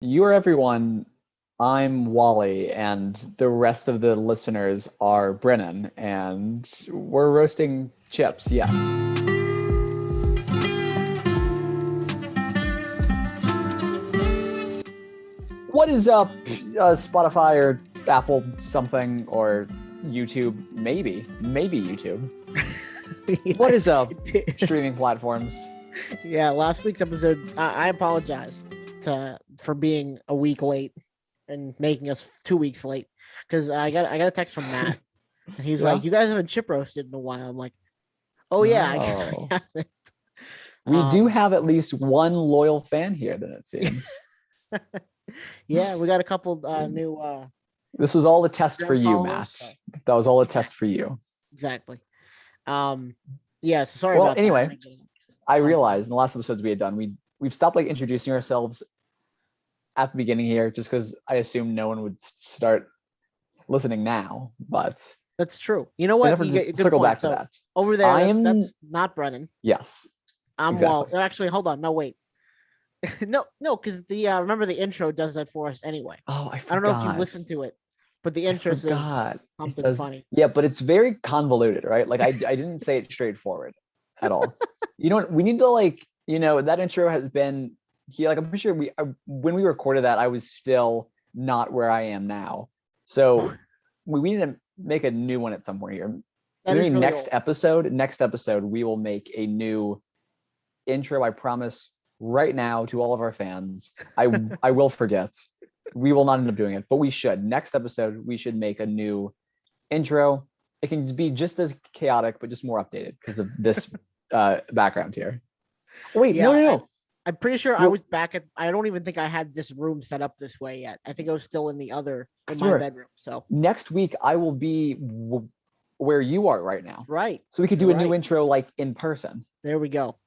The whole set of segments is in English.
You are everyone. I'm Wally, and the rest of the listeners are Brennan, and we're roasting chips, yes. What is up, Spotify or Apple something, or YouTube? Maybe YouTube. What is up, streaming platforms? Yeah, last week's episode, I apologize for being a week late and making us 2 weeks late because I got a text from Matt and he's Yeah? like, "You guys haven't chip roasted in a while." I'm like, "Oh yeah, I guess we Oh. haven't." We do have at least one loyal fan here, then it seems. Yeah, we got a couple new This was all a test for you, followers. Matt. So. That was all a test for you. Exactly. Yeah. So sorry Well, about anyway, that. I realized in the last episodes we had done, we've stopped like introducing ourselves at the beginning here, just because I assumed no one would start listening now. But that's true. You know what? You get a good circle point. back to that. Over there, that's not Brennan. Yes. I'm exactly. Wall. Actually, hold on. No, wait. no, because the remember the intro does that for us anyway. Oh, I forgot. I don't know if you've listened to it, but the intro says something funny. Yeah, but it's very convoluted, right? Like I didn't say it straightforward at all. You know what? We need to that intro has been here. Like I'm pretty sure when we recorded that, I was still not where I am now. So we need to make a new one at some point here. Maybe really next episode, we will make a new intro. I promise right now to all of our fans. I will forget. We will not end up doing it, but we should. Next episode, we should make a new intro. It can be just as chaotic, but just more updated because of this background here. Wait, yeah, no. I'm pretty sure I was back at. I don't even think I had this room set up this way yet. I think I was still in my bedroom. So next week I will be where you are right now. Right. So we could do a new intro like in person. There we go.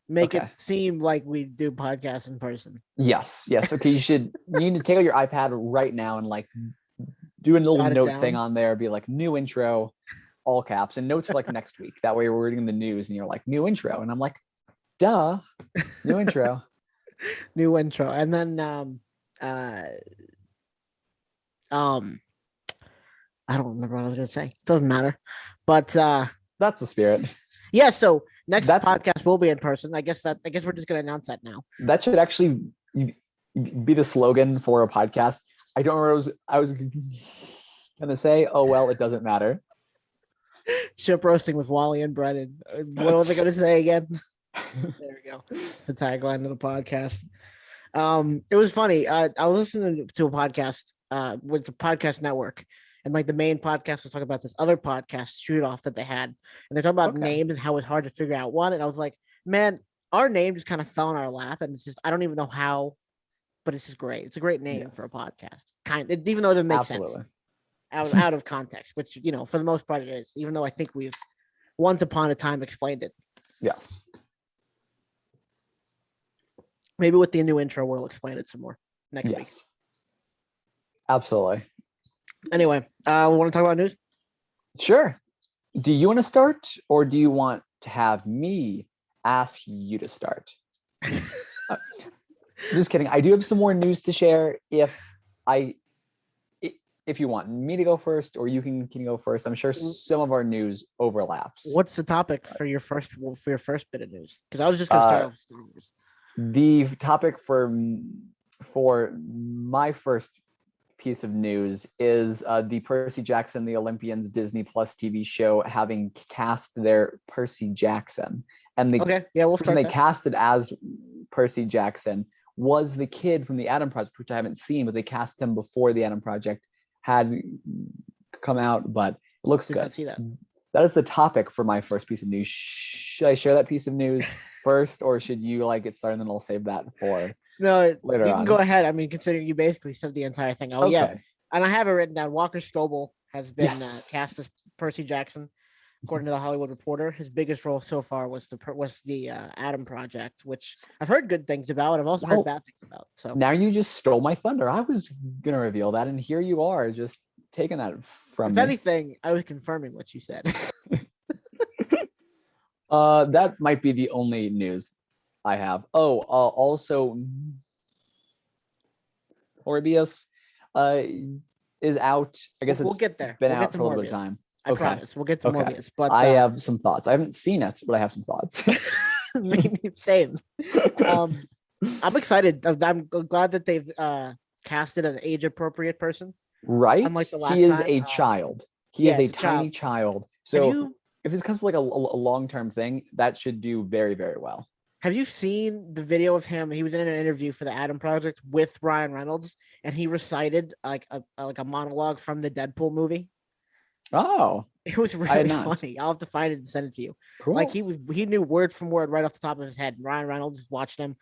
Make it seem like we do podcasts in person. Yes. Okay. You need to take out your iPad right now and like do a little note thing on there. Be like new intro, all caps, and notes for like next week. That way we're reading the news and you're like new intro, and I'm like, duh, new intro, new intro, and then I don't remember what I was gonna say. It doesn't matter, but that's the spirit. Yeah. So next podcast will be in person. I guess we're just gonna announce that now. That should actually be the slogan for a podcast. I don't remember what I was gonna say. Oh well, it doesn't matter. Ship roasting with Wally and Brennan. What was I gonna say again? There we go. The tagline of the podcast. It was funny. I was listening to a podcast with the podcast network, and like the main podcast was talking about this other podcast shoot off that they had, and they're talking about names and how it's hard to figure out one. And I was like, man, our name just kind of fell in our lap, and it's just I don't even know how, but it's just great. It's a great name for a podcast, even though it doesn't make sense out of context, which for the most part it is. Even though I think we've once upon a time explained it. Yes. Maybe with the new intro, we'll explain it some more next week. Absolutely. Anyway, we want to talk about news? Sure. Do you want to start, or do you want to have me ask you to start? Just kidding. I do have some more news to share. If you want me to go first, or you can go first. I'm sure some of our news overlaps. What's the topic for your first bit of news? Because I was just going to start off with Star Wars. The topic for my first piece of news is the Percy Jackson, the Olympians Disney Plus TV show having cast their Percy Jackson. And the person they casted as Percy Jackson was the kid from the Adam Project, which I haven't seen, but they cast him before the Adam Project had come out, but it looks good. See that. That is the topic for my first piece of news. Should I share that piece of news first, or should you get started and then I'll save that for later on? You can go ahead. I mean, considering you basically said the entire thing. Oh, yeah. And I have it written down. Walker Scoble has been cast as Percy Jackson. According to the Hollywood Reporter, his biggest role so far was the Adam Project, which I've heard good things about. I've also heard bad things about. So now you just stole my thunder. I was gonna reveal that, and here you are, just taking that from me. If anything, I was confirming what you said. That might be the only news I have. Also, Morbius is out. I guess we'll it's get there. been We'll out get to for a little bit of Morbius. time. I promise. We'll get to Okay. Morbius. But I have some thoughts. I haven't seen it, but I have some thoughts. same. I'm excited. I'm glad that they've casted an age appropriate person. Right? Unlike the last He is time. a child. He is a it's tiny child. So if this comes to like a long-term thing, that should do very, very well. Have you seen the video of him? He was in an interview for the Adam Project with Ryan Reynolds, and he recited like a monologue from the Deadpool movie. Oh, it was really funny. I'll have to find it and send it to you. Cool. Like he knew word from word right off the top of his head. And Ryan Reynolds watched him,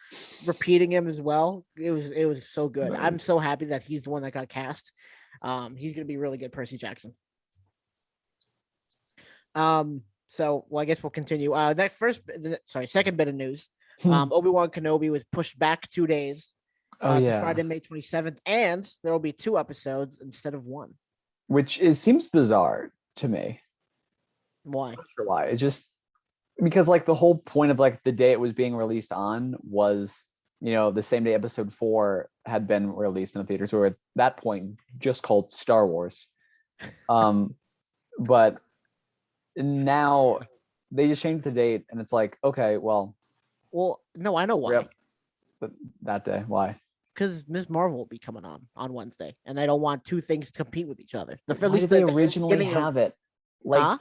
repeating him as well. It was so good. Nice. I'm so happy that he's the one that got cast. He's gonna be really good, Percy Jackson. So I guess we'll continue. Second bit of news. Obi-Wan Kenobi was pushed back 2 days to Friday, May 27th, and there will be 2 episodes instead of 1. Which seems bizarre to me. Why? I'm not sure why. It's just because like the whole point of like the day it was being released on was, the same day episode 4 had been released in the theaters, or at that point just called Star Wars. But now they just changed the date, and it's like, okay, well, no, I know why. But that day, why? Because Ms. Marvel will be coming on Wednesday, and they don't want 2 things to compete with each other. Why did they originally have it? Like,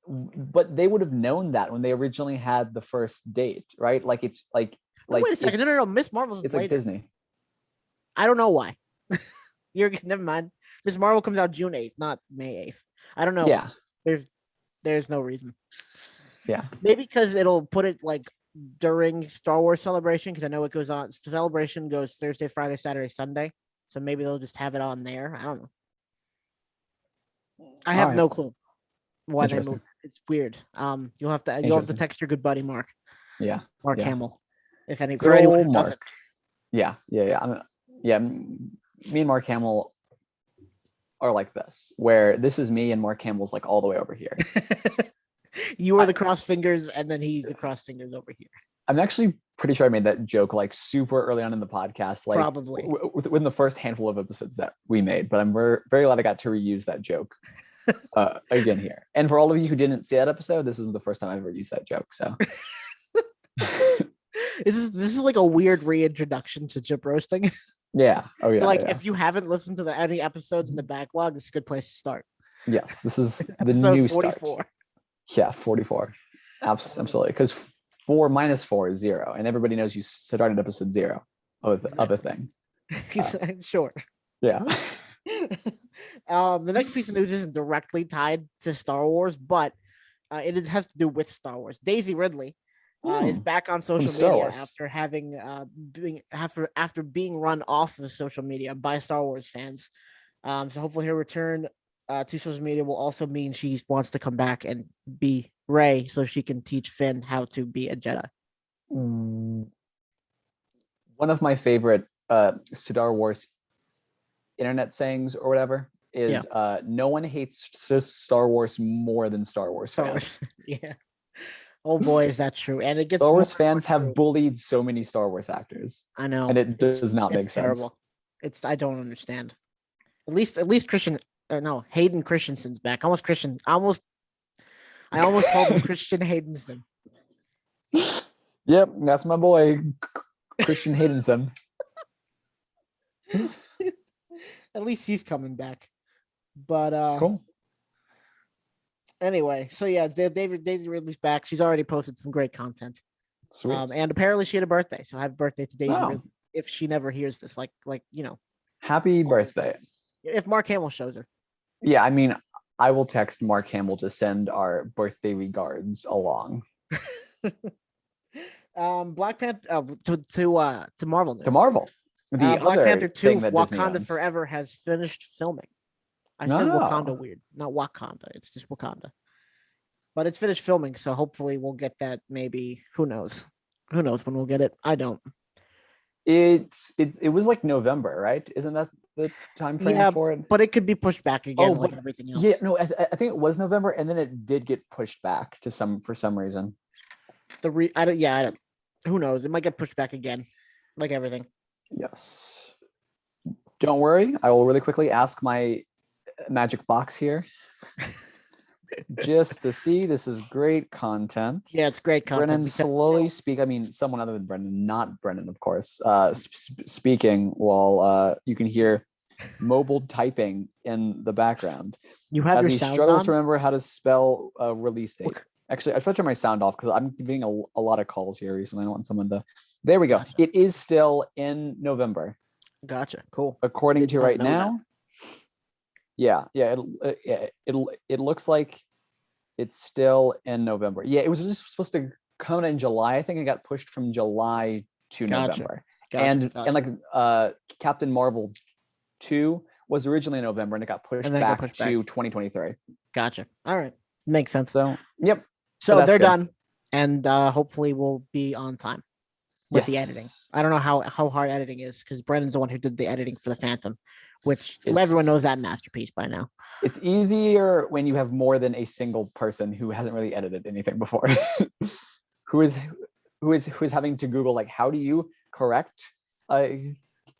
but they would have known that when they originally had the first date, right? Like it's like. Wait a second! No. Ms. Marvel's it's later. Like Disney. I don't know why. Never mind. Ms. Marvel comes out June 8th, not May 8th. I don't know. Yeah. There's no reason. Yeah. Maybe because it'll put it like during Star Wars Celebration, because I know it goes on. Celebration goes Thursday, Friday, Saturday, Sunday. So maybe they'll just have it on there. I don't know. I have no clue why they moved. It's weird. You'll have to text your good buddy Mark. Yeah. Mark Hamill. If any, for anyone who doesn't. Yeah. Me and Mark Hamill are like this, where this is me and Mark Hamill's like all the way over here. You are the cross fingers, and then he's the cross fingers over here. I'm actually pretty sure I made that joke like super early on in the podcast, like probably within the first handful of episodes that we made. But I'm very, very glad I got to reuse that joke again here. And for all of you who didn't see that episode, this isn't the first time I've ever used that joke. So this is like a weird reintroduction to chip roasting. Yeah. Oh yeah. So if you haven't listened to any episodes in the backlog, this is a good place to start. Yes, this is the new 44. Start. Yeah, 44. Absolutely. Because 4 minus 4 is 0, and everybody knows you started episode 0 of a thing. Sure. Yeah. The next piece of news isn't directly tied to Star Wars, but it has to do with Star Wars. Daisy Ridley is back on social media after having after being run off of social media by Star Wars fans. So hopefully her return to social media will also mean she wants to come back and be Rey, so she can teach Finn how to be a Jedi. One of my favorite Star Wars internet sayings or whatever is no one hates Star Wars more than Star Wars fans. Yeah. Oh boy, is that true? And it gets Star Wars fans have bullied so many Star Wars actors. I know, and it does not make sense. I don't understand. At least Hayden Christensen's back. I almost called him Christian Haydenson. Yep, that's my boy, Christian Haydenson. At least he's coming back. But cool. Anyway, so yeah, Daisy Ridley's back. She's already posted some great content. Sweet. And apparently she had a birthday. So happy birthday to Daisy Ridley. If she never hears this, happy birthday. If Mark Hamill shows her. Yeah, I mean, I will text Mark Hamill to send our birthday regards along. Black Panther to Marvel news. To Marvel. Black Panther 2 Wakanda Forever has finished filming. I said Wakanda weird, not Wakanda. It's just Wakanda. But it's finished filming, so hopefully we'll get that maybe. Who knows? Who knows when we'll get it? I don't. It was like November, right? Isn't that the time frame for it? But it could be pushed back again, like everything else. Yeah, no, I think it was November, and then it did get pushed back for some reason. I don't. Who knows? It might get pushed back again, like everything. Yes. Don't worry. I will really quickly ask my magic box here just to see. This is great content. Yeah, it's great content. Brennan slowly speak. I mean, someone other than Brennan, not Brennan, of course, speaking while you can hear mobile typing in the background. You have as your he sound struggles on? to remember how to spell release date. Actually, I should turn my sound off because I'm getting a lot of calls here recently. I don't want someone to. There we go. Gotcha. It is still in November. Gotcha. Cool. According to right now. That. Yeah. It looks like it's still in November. Yeah, it was just supposed to come out in July. I think it got pushed from July to November. And like Captain Marvel 2 was originally in November and it got pushed back to 2023. Gotcha. All right. Makes sense. So, yep. So they're done, and hopefully we'll be on time with the editing. I don't know how hard editing is because Brennan's the one who did the editing for the Phantom, which everyone knows that masterpiece by now. It's easier when you have more than a single person who hasn't really edited anything before, who is having to Google like how do you correct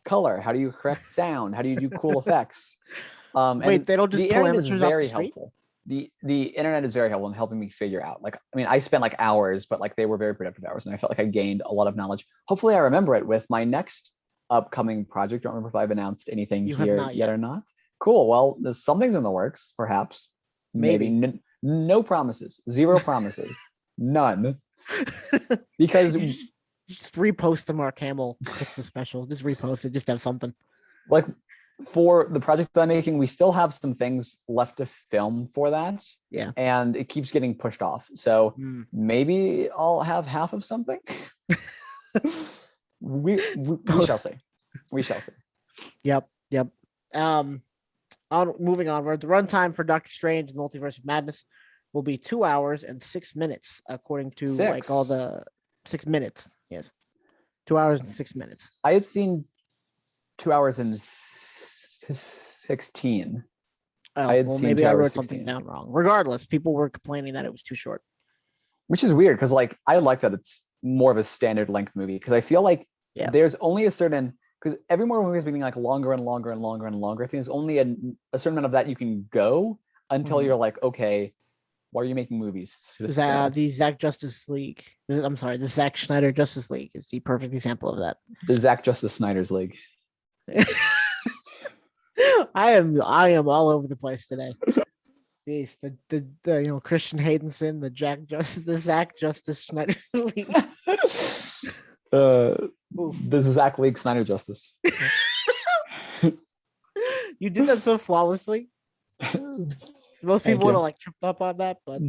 color? How do you correct sound? How do you do cool effects? Wait, they don't just pull amateurs very helpful. The internet is very helpful in helping me figure out. Like, I mean, I spent like hours, but like they were very productive hours, and I felt like I gained a lot of knowledge. Hopefully, I remember it with my next upcoming project. Don't remember if I've announced anything here yet or not. Cool. Well, there's something's in the works, perhaps. Maybe. No promises. Zero promises. None. Because just repost the Mark Hamill Christmas special. Just repost it. Just have something. Like for the project that I'm making, we still have some things left to film for that. Yeah. And it keeps getting pushed off. So maybe I'll have half of something. we shall see. We shall see. Yep. Moving onward, the runtime for Doctor Strange and the Multiverse of Madness will be 2 hours and 6 minutes, according to like all the 6 minutes. Yes, 2 hours and 6 minutes. I had seen 2 hours and 16. Oh, well, maybe I wrote something down wrong. Regardless, people were complaining that it was too short, which is weird because like I like that it's more of a standard length movie because I feel like there's only a certain. Because every more movie is becoming like longer and longer and longer and longer. I think there's only a certain amount of that you can go until you're like, okay, why are you making movies? The Zack Justice League. I'm sorry, the Zack Snyder Justice League is the perfect example of that. The Zack Justice Snyder's League. I am all over the place today. Jeez, the Christian Haydenson, the Zack Justice Snyder League. This is Zach League Snyder Justice. You did that so flawlessly. Most people would have like tripped up on that, but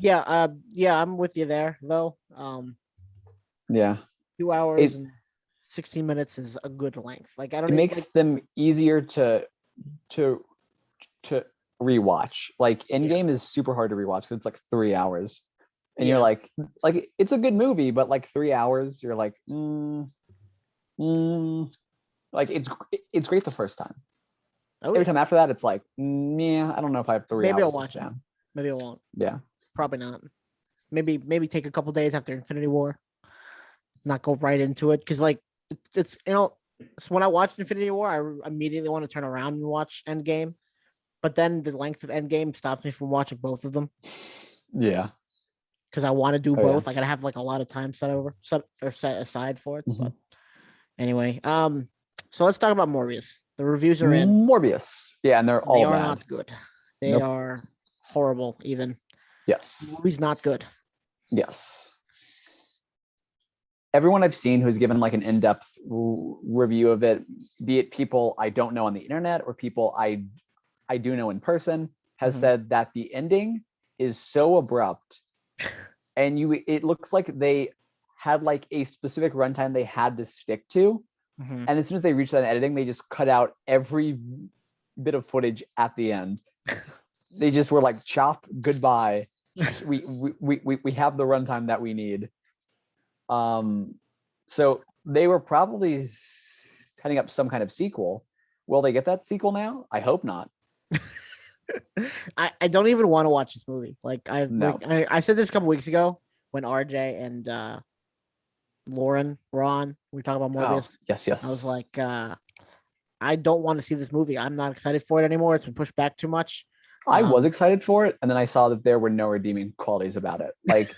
I'm with you there though. 2 hours and 16 minutes is a good length. Like I don't. It makes them easier to rewatch. Like Endgame is super hard to rewatch because it's like 3 hours. And you're like it's a good movie, but like 3 hours, you're like, like it's great the first time. Every time after that, it's like, yeah, I don't know if I have 3 hours. Maybe I'll watch it. Maybe I won't. Yeah, probably not. Maybe take a couple days after Infinity War, not go right into it because like it's so when I watched Infinity War, I immediately want to turn around and watch Endgame, but then the length of Endgame stops me from watching both of them. Yeah. Because I want to do both. I gotta have like a lot of time set aside for it. But anyway, so let's talk about Morbius. The reviews are in. Morbius. Yeah, and they are bad. Not good. They are horrible, even. Yes. The movie's not good. Yes. Everyone I've seen who's given like an in-depth review of it, be it people I don't know on the internet or people I do know in person, has said that the ending is so abrupt. And it looks like they had like a specific runtime they had to stick to. And as soon as they reached that editing, they just cut out every bit of footage at the end. They just were like, chop, goodbye. We have the runtime that we need. So they were probably setting up some kind of sequel. Will they get that sequel now? I hope not. I don't even want to watch this movie. Like I said this a couple weeks ago when RJ and Lauren were on. We talked about Morbius. Yes. I was like, I don't want to see this movie. I'm not excited for it anymore. It's been pushed back too much. I was excited for it, and then I saw that there were no redeeming qualities about it. Like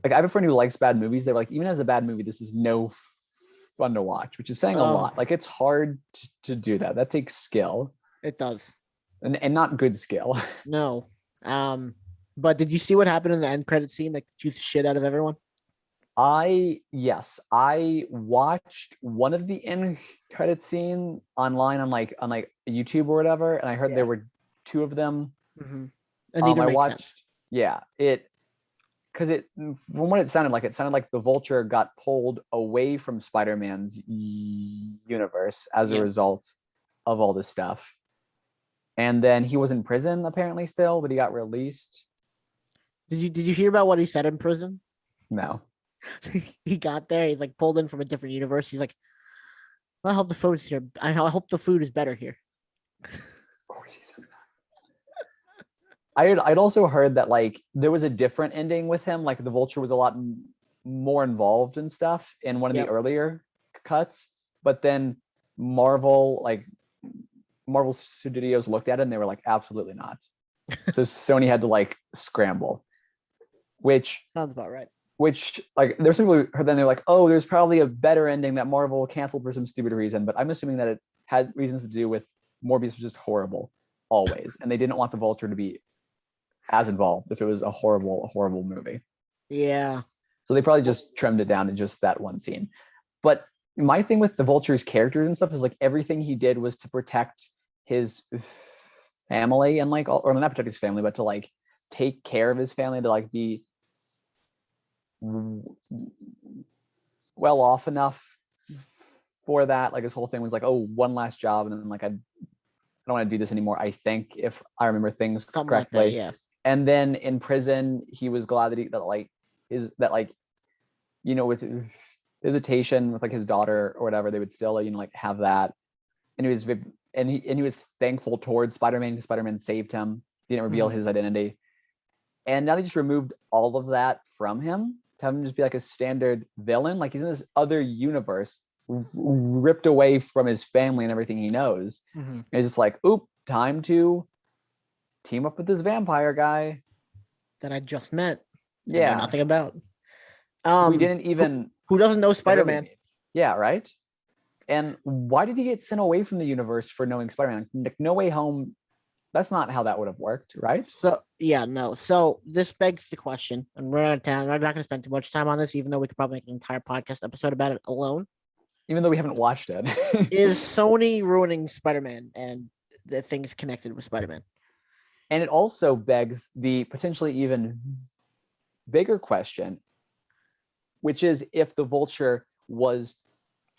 I have a friend who likes bad movies. They're like, even as a bad movie, this is no fun to watch, which is saying a lot. Like it's hard to do that. That takes skill. It does. And not good skill. No. But did you see what happened in the end credit scene that confused the shit out of everyone? I watched one of the end credit scene online on like YouTube or whatever, and I heard there were two of them. Mm-hmm. And neither I makes watched sense. because from what it sounded like the Vulture got pulled away from Spider-Man's universe as a result of all this stuff. And then he was in prison apparently still, but he got released. Did you hear about what he said in prison? No. He got there, he's like pulled in from a different universe. He's like, I hope the food's here. I hope the food is better here. Of course he said that. I'd also heard that like there was a different ending with him. Like the Vulture was a lot more involved and stuff in one of the earlier cuts, but then Marvel Studios looked at it and they were like, absolutely not. So Sony had to like scramble, which sounds about right. Which like there's some people who heard then they're like, oh, there's probably a better ending that Marvel canceled for some stupid reason, but I'm assuming that it had reasons to do with Morbius was just horrible always, and they didn't want the Vulture to be as involved if it was a horrible movie. Yeah. So they probably just trimmed it down to just that one scene. But my thing with the Vulture's characters and stuff is like everything he did was to protect his family and like, or not protect his family, but to like take care of his family, to like be well off enough for that. Like his whole thing was like, oh, one last job, and then like I don't want to do this anymore, I think, if I remember things something correctly. like that, yeah. And then in prison, he was glad that with visitation with like his daughter or whatever, they would still like have that. And he was thankful towards Spider-Man because Spider-Man saved him. He didn't reveal his identity. And now they just removed all of that from him to have him just be like a standard villain. Like he's in this other universe, ripped away from his family and everything he knows. And it's just like, oop, time to team up with this vampire guy that I just met. Yeah. I know nothing about. We didn't even. Who doesn't know Spider-Man? Yeah, right. And why did he get sent away from the universe for knowing Spider-Man? Like, No Way Home. That's not how that would have worked, right? So yeah, no. So this begs the question, and we're out of time. I'm not going to spend too much time on this, even though we could probably make an entire podcast episode about it alone. Even though we haven't watched it. Is Sony ruining Spider-Man and the things connected with Spider-Man? And it also begs the potentially even bigger question, which is if the Vulture was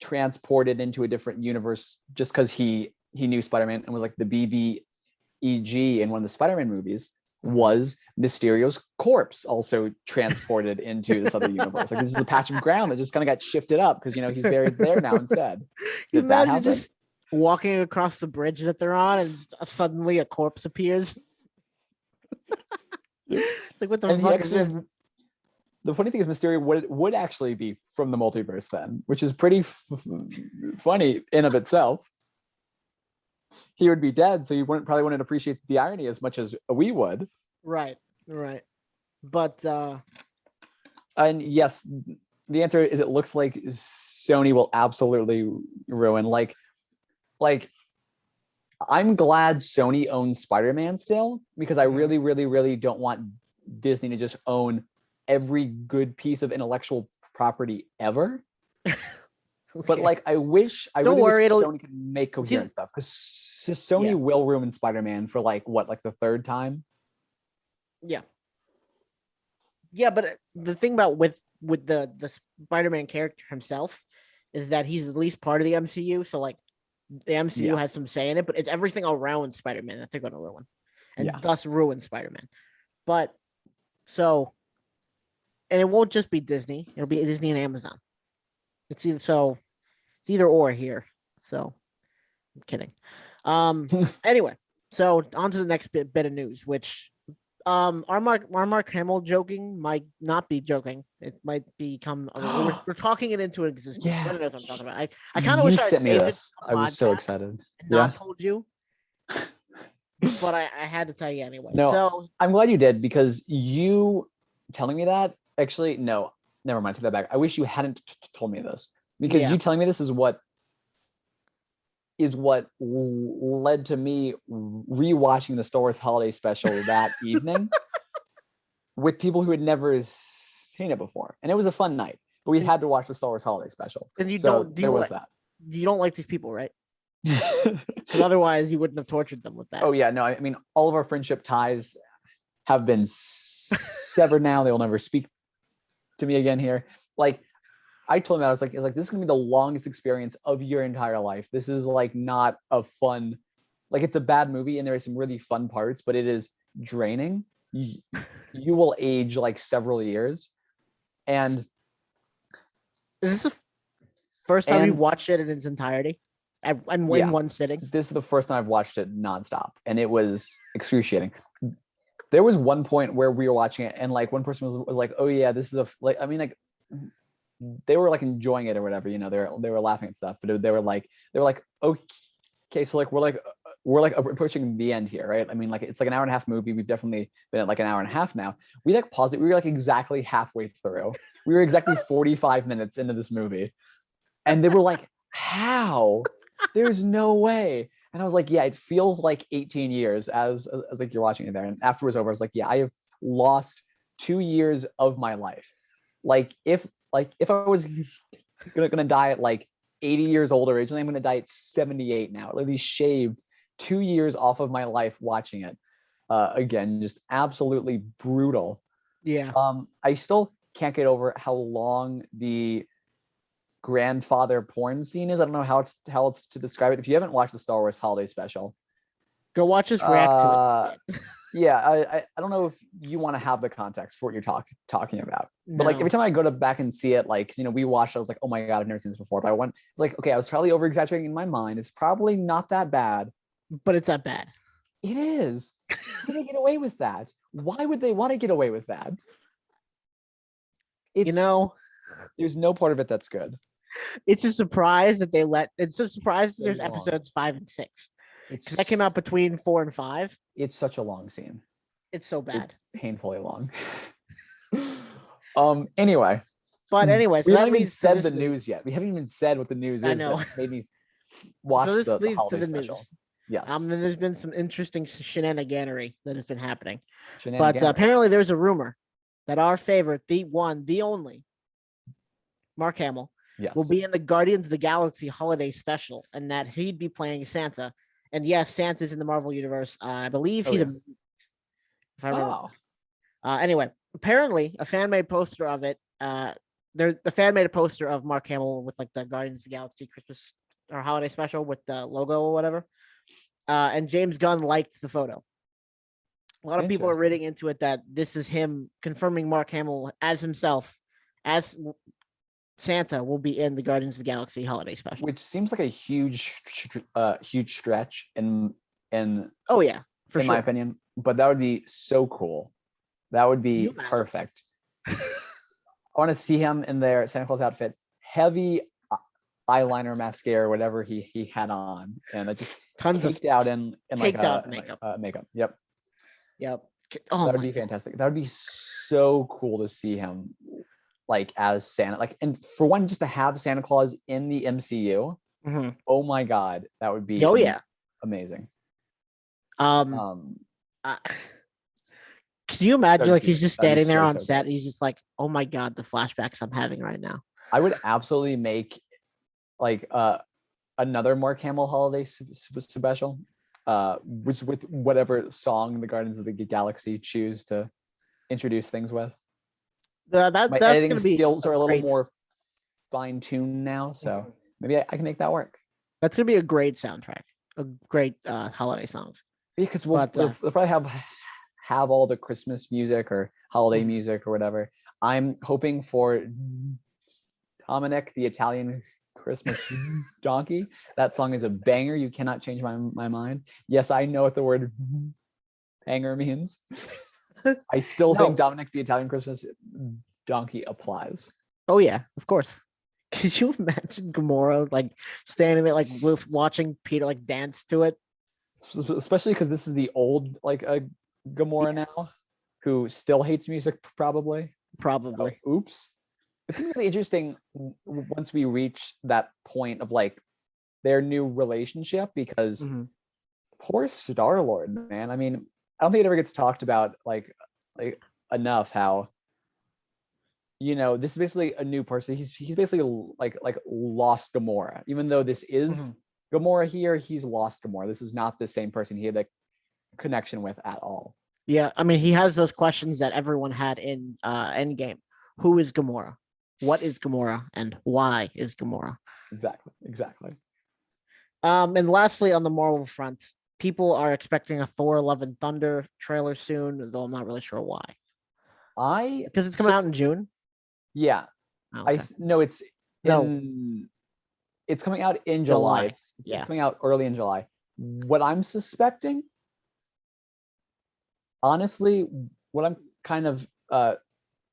transported into a different universe just because he knew Spider-Man and was like the BBEG in one of the Spider-Man movies, was Mysterio's corpse also transported into this other universe? Like this is a patch of ground that just kind of got shifted up because he's buried there now instead. Did that happen? Just walking across the bridge that they're on and suddenly a corpse appears. Like what the fuck is this? The funny thing is Mysterio would actually be from the multiverse then, which is pretty funny in of itself. He would be dead, so you probably wouldn't appreciate the irony as much as we would. Right. But and yes, the answer is it looks like Sony will absolutely ruin. Like I'm glad Sony owns Spider-Man still, because I really, really, really don't want Disney to just own every good piece of intellectual property ever. Okay. But like I wish Sony could make coherent stuff, because Sony will ruin Spider-Man for like the third time. Yeah, but the thing about with the Spider-Man character himself is that he's at least part of the MCU, so like the MCU has some say in it, but it's everything around Spider-Man that they're going to ruin, and thus ruin Spider-Man. But and it won't just be Disney; it'll be Disney and Amazon. It's either or here. So I'm kidding. Anyway, so on to the next bit of news, which our Mark Hamill joking might not be joking. It might become we're talking it into existence. Yeah. Brennan knows what I'm talking about. I kind of wish I had sent me saved this. it I was so podcast excited. and Yeah. not told you, but I had to tell you anyway. No, So I'm glad you did, because you telling me that, actually, no, never mind. Take that back. I wish you hadn't told me this, because Yeah. you telling me this is what led to me rewatching the Star Wars Holiday Special that evening with people who had never seen it before, and it was a fun night. But we had to watch the Star Wars Holiday Special, and you so don't there was that. You don't like these people, right? Because otherwise you wouldn't have tortured them with that. Oh yeah, no, I mean, all of our friendship ties have been severed now. They will never speak to me again here. Like, I told him that, I was like, this is gonna be the longest experience of your entire life. This is like not a fun, like, it's a bad movie and there are some really fun parts, but it is draining. You will age like several years. And is this the first time you've watched it in its entirety? And in one sitting? This is the first time I've watched it nonstop, and it was excruciating. There was one point where we were watching it, and like one person was like, "Oh yeah, this is they were like enjoying it or whatever, you know, they were laughing at stuff, but they were like, okay, so like we're like approaching the end here, right? I mean, like, it's like an hour and a half movie. We've definitely been at like an hour and a half now. We like paused it. We were like exactly halfway through. We were exactly 45 minutes into this movie, and they were like, "How? There's no way." And I was like, "Yeah, it feels like 18 years as like you're watching it there." And after it was over, I was like, "Yeah, I have lost 2 years of my life. Like if I was gonna die at like 80 years old originally, I'm gonna die at 78 now. At least shaved 2 years off of my life watching it. Again, just absolutely brutal." Yeah. I still can't get over how long the grandfather porn scene is. I don't know how else to describe it. If you haven't watched the Star Wars Holiday Special, go watch us react to it. Yeah, I don't know if you want to have the context for what you're talking about, but like No. every time I go back and see it, like, you know, we watched, I was like, oh my god, I've never seen this before. But it's like, okay, I was probably over exaggerating in my mind. It's probably not that bad, but it's that bad. It is. How do they get away with that? Why would they want to get away with that? You know, there's no part of it that's good. It's a surprise that it's a surprise that there's episodes 5 and 6. Because that came out between 4 and 5. It's such a long scene. It's so bad. It's painfully long. Anyway. But anyway, so we haven't even said the news yet. We haven't even said what the news is. I know. That made me watch so this the leads holiday to the special. News. Yes. Then there's been some interesting shenaniganery that has been happening. But apparently there's a rumor that our favorite, the one, the only, Mark Hamill, will be in the Guardians of the Galaxy holiday special, and that he'd be playing Santa. And yes, Santa's in the Marvel universe. I believe he's if I remember. Anyway, apparently a fan made poster of it. The fan made a poster of Mark Hamill with like the Guardians of the Galaxy Christmas or holiday special with the logo or whatever. And James Gunn liked the photo. A lot of people are reading into it that this is him confirming Mark Hamill as himself, as Santa will be in the Guardians of the Galaxy holiday special, which seems like a huge stretch in oh yeah, for in my opinion, but that would be so cool. That would be perfect. I want to see him in their Santa Claus outfit, heavy eyeliner, mascara, whatever he had on, and it just tons of out in like makeup. Makeup. Yep. Oh, that would be fantastic. That would be so cool to see him like as Santa, like, and for one, just to have Santa Claus in the MCU. Mm-hmm. Oh my god, that would be amazing. Can you imagine like he's just standing there on set? He's just like, oh my god, the flashbacks I'm having right now. I would absolutely make like another Mark Hamill holiday special, with whatever song the Guardians of the Galaxy choose to introduce things with. My that's editing gonna be skills are a little more fine-tuned now, so maybe I can make that work. That's gonna be a great soundtrack, a great holiday songs. Because we'll probably have all the Christmas music or holiday music or whatever. I'm hoping for Dominic, the Italian Christmas donkey. That song is a banger. You cannot change my mind. Yes, I know what the word banger means. I still No. think Dominic the Italian Christmas donkey applies. Oh yeah, of course. Could you imagine Gamora like standing there, like watching Peter like dance to it? Especially because this is the old like Gamora now, who still hates music probably. Probably. So, oops. It's gonna be really interesting once we reach that point of like their new relationship, because poor Star-Lord, man. I mean, I don't think it ever gets talked about like enough how, you know, this is basically a new person. He's basically like lost Gamora. Even though this is Gamora here, he's lost Gamora. This is not the same person he had a connection with at all. Yeah, I mean, he has those questions that everyone had in Endgame. Who is Gamora? What is Gamora? And why is Gamora? Exactly. And lastly, on the Marvel front, people are expecting a Thor: Love and Thunder trailer soon, though I'm not really sure why. Because it's coming out in June. Yeah. Okay. It's coming out in July. It's coming out early in July. What I'm suspecting, honestly, what I'm kind of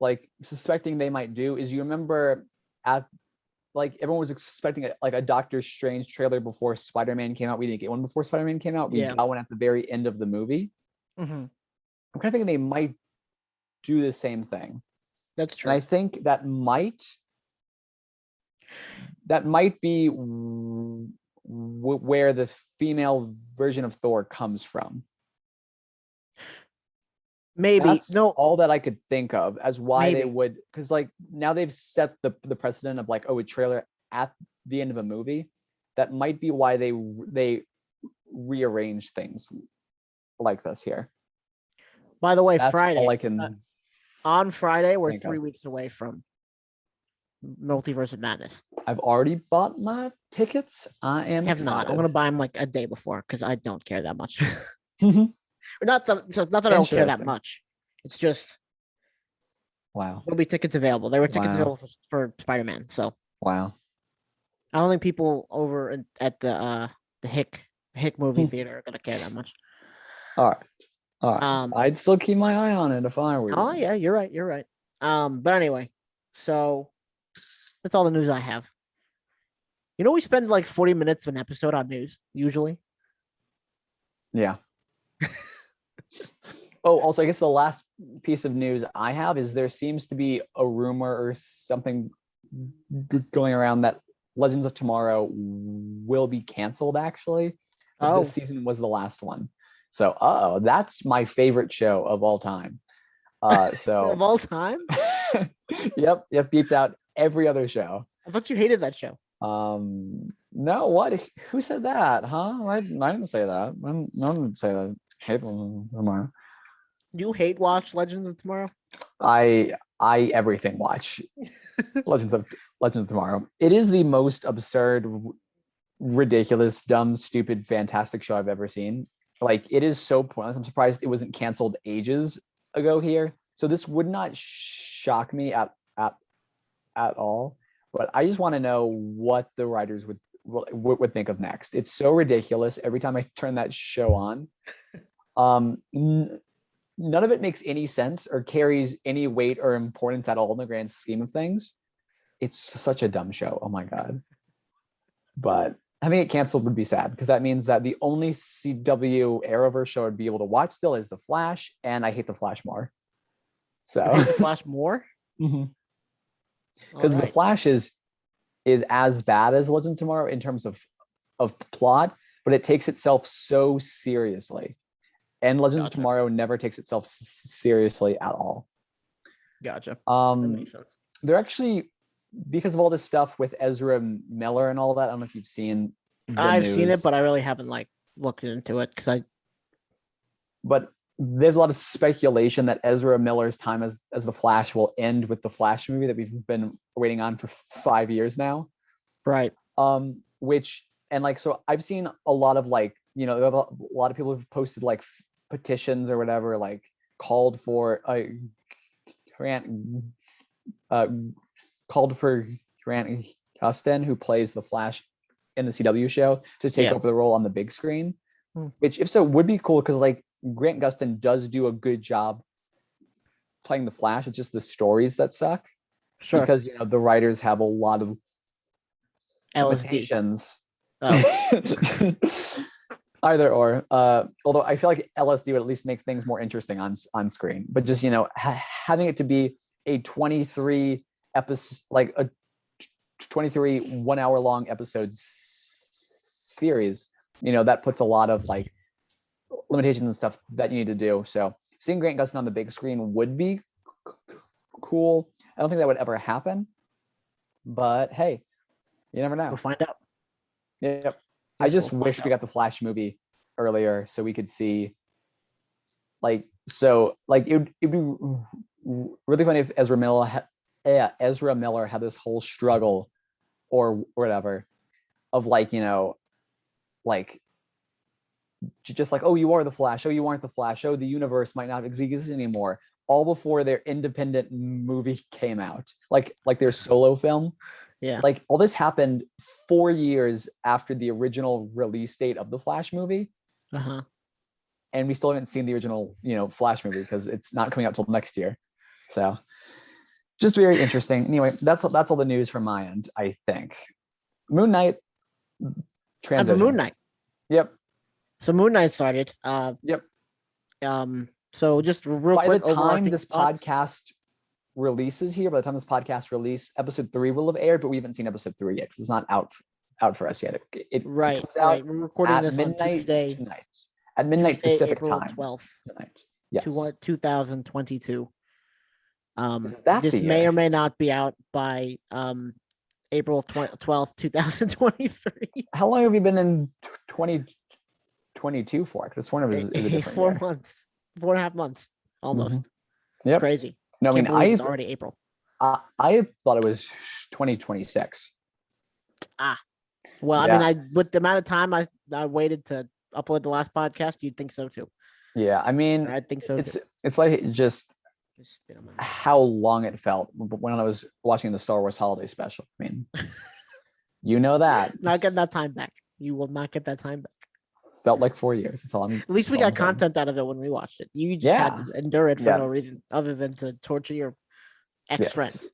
like suspecting they might do is, you remember at like everyone was expecting a Doctor Strange trailer before Spider-Man came out. We didn't get one before Spider-Man came out. We got one at the very end of the movie. I'm kind of thinking they might do the same thing. That's true. And I think that might be where the female version of Thor comes from. Maybe. That's all that I could think of as why they would, because like now they've set the precedent of like, oh, a trailer at the end of a movie. That might be why they rearrange things like this here. By the way, that's Friday. All I can. On Friday, we're 3 weeks away from Multiverse of Madness. I've already bought my tickets. I am have excited. not. I'm gonna buy them like a day before because I don't care that much. not that I don't care that much. It's just wow. There'll be tickets available. There were tickets available for Spider-Man. So wow. I don't think people over at the Hick movie theater are gonna care that much. All right. I'd still keep my eye on it if I were. Oh yeah, you're right. But anyway, so that's all the news I have. You know, we spend like 40 minutes of an episode on news usually. Yeah. Oh, also, I guess the last piece of news I have is there seems to be a rumor or something going around that Legends of Tomorrow will be canceled. Actually, this season was the last one. So, that's my favorite show of all time. So of all time. Yep, beats out every other show. I thought you hated that show. No, what? Who said that? Huh? I didn't say that. No one would say that. Hate Tomorrow. You hate watch Legends of Tomorrow? I everything watch Legends of Tomorrow. It is the most absurd, ridiculous, dumb, stupid, fantastic show I've ever seen. Like, it is so pointless. I'm surprised it wasn't canceled ages ago here. So this would not shock me at all. But I just want to know what the writers would think of next. It's so ridiculous every time I turn that show on. None of it makes any sense or carries any weight or importance at all in the grand scheme of things. It's such a dumb show. Oh my God. But having it canceled would be sad, because that means that the only CW Arrowverse show I'd be able to watch still is The Flash, and I hate The Flash more. So you hate The Flash more? Because The Flash is as bad as Legend of Tomorrow in terms of plot, but it takes itself so seriously. And Legends of Tomorrow never takes itself seriously at all. Gotcha. That makes sense. They're actually, because of all this stuff with Ezra Miller and all that, I don't know if you've seen I've seen it, but I really haven't like looked into it But there's a lot of speculation that Ezra Miller's time as the Flash will end with the Flash movie that we've been waiting on for 5 years now. Right. So I've seen a lot of a lot of people have posted like petitions or whatever, like called for Grant Gustin, who plays the Flash in the CW show, to take over the role on the big screen. Which, if so, would be cool, because like Grant Gustin does do a good job playing the Flash. It's just the stories that suck. Sure. Because the writers have a lot of LSD. limitations. Oh. Either or. Although I feel like LSD would at least make things more interesting on screen. But just having it to be a 23 episode, like a 23 1 hour long episode series, that puts a lot of like limitations and stuff that you need to do. So seeing Grant Gustin on the big screen would be cool. I don't think that would ever happen, but hey, you never know. We'll find out. Yep. I just wish we got the Flash movie earlier so we could see it'd be really funny if Ezra Miller had this whole struggle or whatever of just like, oh, you are the Flash, oh, you aren't the Flash, oh, the universe might not exist anymore, all before their independent movie came out, like their solo film. Yeah. Like all this happened 4 years after the original release date of the Flash movie. Uh-huh. And we still haven't seen the original, Flash movie because it's not coming out till next year. So just very interesting. Anyway, that's all the news from my end, I think. Moon Knight transition. Moon Knight. Yep. So Moon Knight started. Yep. So just real by quick, the time this podcast releases here, by the time this podcast release, episode 3 will have aired, but we haven't seen episode 3 yet because it's not out for us yet. It right. comes out We're recording at this midnight on Tuesday tonight. At midnight Tuesday, Pacific April time. 12th. Tonight. Yes. 2022. This may or may not be out by April 12th, 2023. How long have you been in 2022 for? Because one of it is a different 4 year. months, 4.5 months, almost. Yep. It's crazy. No, it's already April. I thought it was 2026. Well, yeah. I mean, with the amount of time I waited to upload the last podcast, you'd think so too. Yeah, I mean, I think so it's too. It's like just how long it felt when I was watching the Star Wars Holiday Special. I mean, that. Not getting that time back. You will not get that time back. Felt like 4 years. That's all I'm. At least we got content out of it when we watched it. You just had to endure it for no reason other than to torture your ex-friends.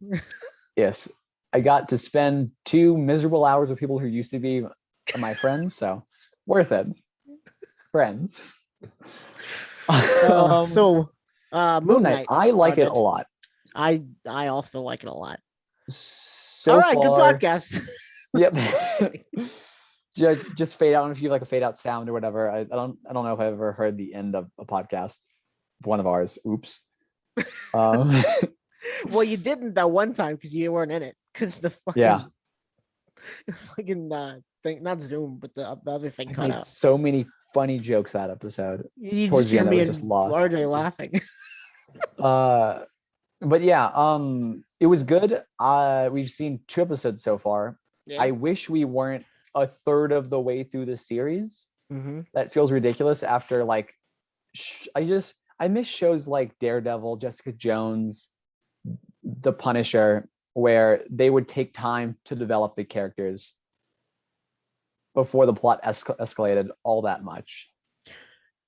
Yes. I got to spend 2 miserable hours with people who used to be my friends, so worth it. Friends. Moon Knight. I like it a lot. I also like it a lot. So all right, far, good podcast. Yep. Just fade out if you like a fade out sound or whatever. I don't know if I've ever heard the end of a podcast, one of ours. Oops. Well, you didn't that one time because you weren't in it. Because the fucking thing, not Zoom, but the other thing cut out. So many funny jokes that episode. You Towards just the hear end, me I just lost. RJ laughing. But yeah, it was good. We've seen 2 episodes so far. Yeah. I wish we weren't a third of the way through the series. Mm-hmm. That feels ridiculous after I miss shows like Daredevil, Jessica Jones, The Punisher, where they would take time to develop the characters before the plot escalated all that much.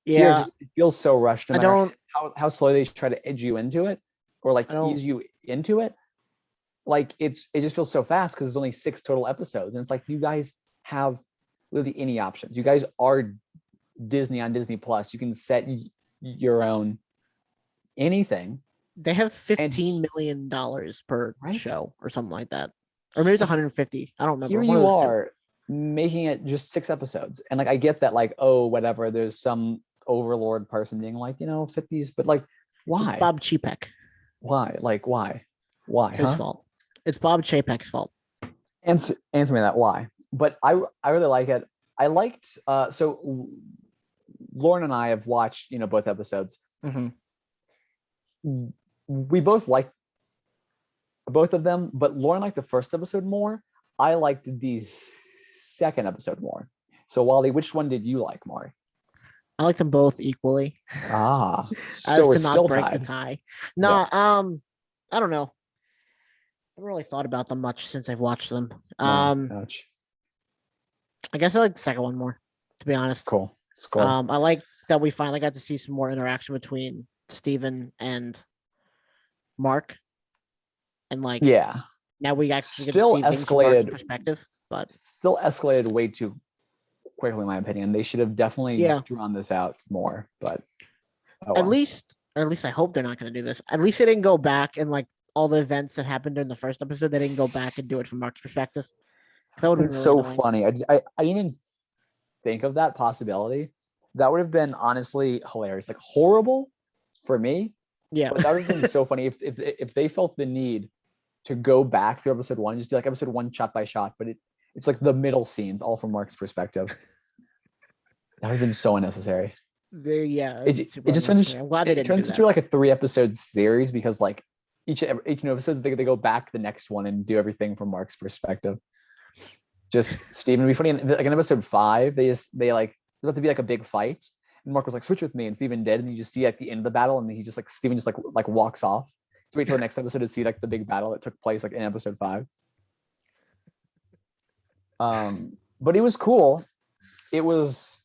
Yeah. It feels so rushed. No matter how slowly they try to edge you into it or ease you into it. It just feels so fast because there's only 6 total episodes. And it's like, you guys have literally any options. You guys are Disney on Disney Plus. You can set your own anything. They have $15 million per show or something like that. Or maybe it's 150. I don't remember. Here you are making it just 6 episodes. And I get that whatever, there's some overlord person being 50s, but why? It's Bob Chapek. Why? Why? Why? It's his fault. It's Bob Chapek's fault. Answer me that. Why? But I really like it. I liked so Lauren and I have watched both episodes. Mm-hmm. We both liked both of them, but Lauren liked the first episode more. I liked the second episode more. So Wally, which one did you like more? I like them both equally. So as we're to still not break tied. the tie. No, Yes. I don't know. I haven't really thought about them much since I've watched them. Ouch. I guess I like the second one more, to be honest. Cool. It's cool. I like that we finally got to see some more interaction between Steven and Mark, and like Yeah. now we actually get to Still see things from Mark's escalated. perspective. But Still escalated way too quickly, in my opinion. They should have definitely yeah, drawn this out more. But at well. least I hope they're not going to do this. At least they didn't go back and like all the events that happened in the first episode. They didn't go back and do it from Mark's perspective. That would have It's been really so annoying. funny. I didn't even think of that possibility. That would have been honestly hilarious. Like horrible for me, Yeah, but that would have been so funny if they felt the need to go back through episode one and just do like episode one shot by shot, but it's like the middle scenes all from Mark's perspective. That would have been so unnecessary. It just turns I'm glad they didn't do into that. like a 3-episode series because like each new episode they go back the next one and do everything from Mark's perspective. Just Steven would be funny. Like in episode 5, they like there's about to be like a big fight, and Mark was like, "Switch with me," and Steven did, and you just see like the end of the battle, and he just like Steven just like walks off. To wait till the next episode to see like the big battle that took place like in episode 5. But it was cool. It was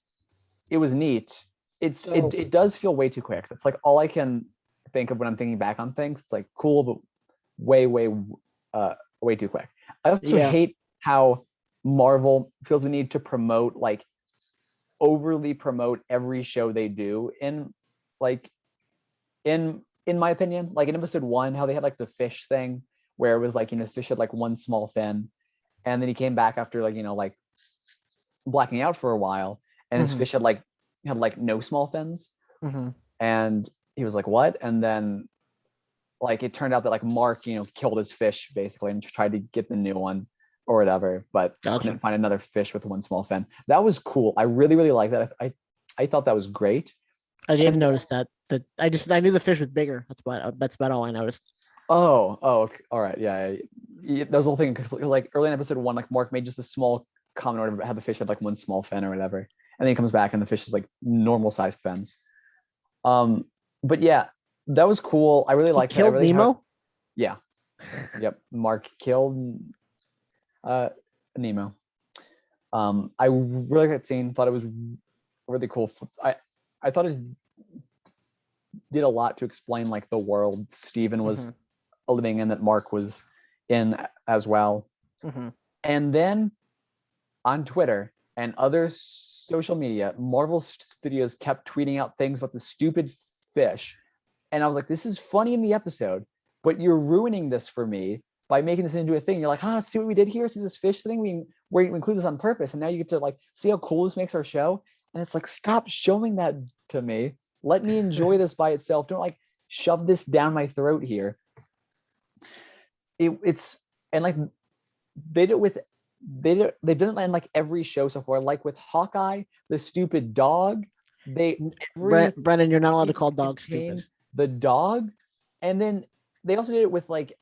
neat. It does feel way too quick. That's like all I can think of when I'm thinking back on things. It's like cool, but way too quick. I also hate how Marvel feels the need to promote like overly promote every show they do in my opinion, like in episode 1, how they had like the fish thing where it was like, the fish had like one small fin, and then he came back after like, like blacking out for a while, and his fish had like no small fins. And he was like, what? And then like it turned out that like Mark, killed his fish basically and tried to get the new one or whatever, but couldn't find another fish with one small fin. That was cool. I really, really like that. I thought that was great. I didn't notice that. I knew the fish was bigger. That's about all I noticed. Oh, all right, yeah. That was the whole thing because like early in episode 1, like Mark made just a small comment or whatever, had the fish had like one small fin or whatever, and then he comes back and the fish is like normal sized fins. But yeah, that was cool. I really liked killed Nemo. Yeah. Yep. Mark killed Nemo. I really liked that scene. Thought it was really cool. I thought it did a lot to explain like the world Steven was living in, that Mark was in as well. And then on Twitter and other social media, Marvel Studios kept tweeting out things about the stupid fish. And I was like, this is funny in the episode, but you're ruining this for me by making this into a thing. You're like, see what we did here? See this fish thing? We include this on purpose. And now you get to like see how cool this makes our show. And it's like, stop showing that to me. Let me enjoy this by itself. Don't like shove this down my throat here. It's and like they've done it in like every show so far. Like with Hawkeye, the stupid dog. Brennan, you're not allowed to call dogs stupid. The dog, and then they also did it with like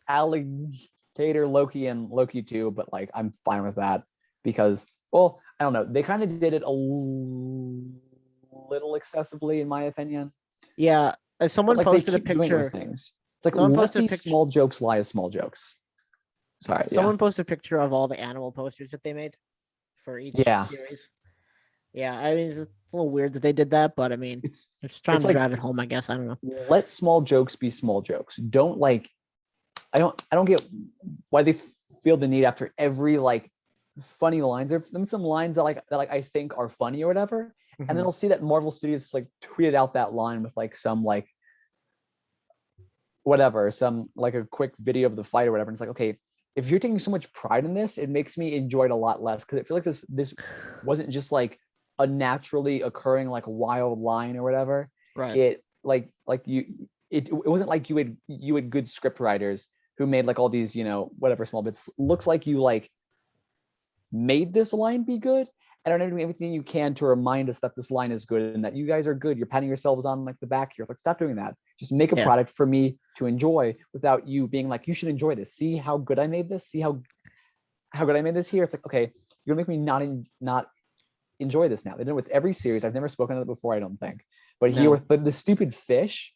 alligator Loki and Loki 2, but like I'm fine with that because, well, I don't know, they kind of did it a little excessively in my opinion. Yeah, someone posted a picture. Things. It's like someone posted a picture. Small jokes lie as small jokes. Sorry. Someone posted a picture of all the animal posters that they made for each series. Yeah, I mean, it's a little weird that they did that, but I mean, it's trying to drive it home, I guess. I don't know. Let small jokes be small jokes. Don't like, I don't get why they feel the need after every like funny lines. There's some lines that I think are funny or whatever, and then I'll see that Marvel Studios like tweeted out that line with like some like whatever, some like a quick video of the fight or whatever. And it's like, okay, if you're taking so much pride in this, it makes me enjoy it a lot less because I feel like this wasn't just like a naturally occurring like wild line or whatever. Right. It it wasn't like you had good script writers who made like all these, whatever small bits. Looks like you like made this line be good and are doing everything you can to remind us that this line is good and that you guys are good. You're patting yourselves on like the back here. It's like, stop doing that. Just make a product for me to enjoy without you being like, you should enjoy this. See how good I made this. See how good I made this here. It's like, okay, you're gonna make me not enjoy this now. They did it with every series. I've never spoken of it before, I don't think. But here with the stupid fish,